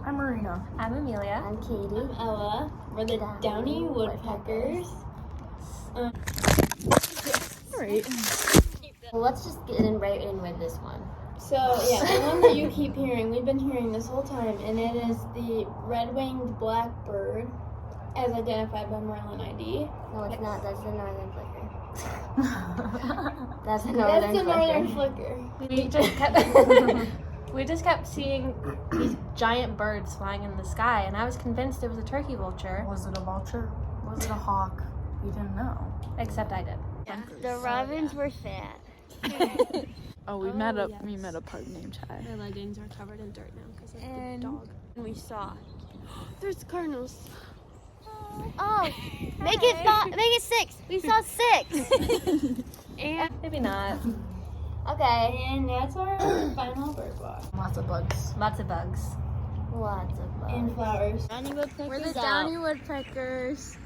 I'm Marina. I'm Amelia. I'm Katie. I'm Ella. We're the Downy Woodpeckers. Alright. Well, let's just get right in with this one. So, yeah, the one that you keep hearing, we've been hearing this whole time, and it is the red-winged blackbird, as identified by Merlin ID. No, it's not. That's the northern flicker. That's the That's northern the northern flicker. flicker. We just kept seeing these giant birds flying in the sky, and I was convinced it was a turkey vulture, Was it a vulture? Was it a hawk? We didn't know. except I did. The robins were fat. Oh, we met a pug named Chai. My leggings are covered in dirt now because of And- the dog. And we saw. There's cardinals. Oh, make it 6. We saw 6. And Maybe not. Okay. And that's our final bird walk. Lots of bugs. Lots of bugs. Lots of bugs. And flowers. Downy woodpeckers. We're the Downy Woodpeckers.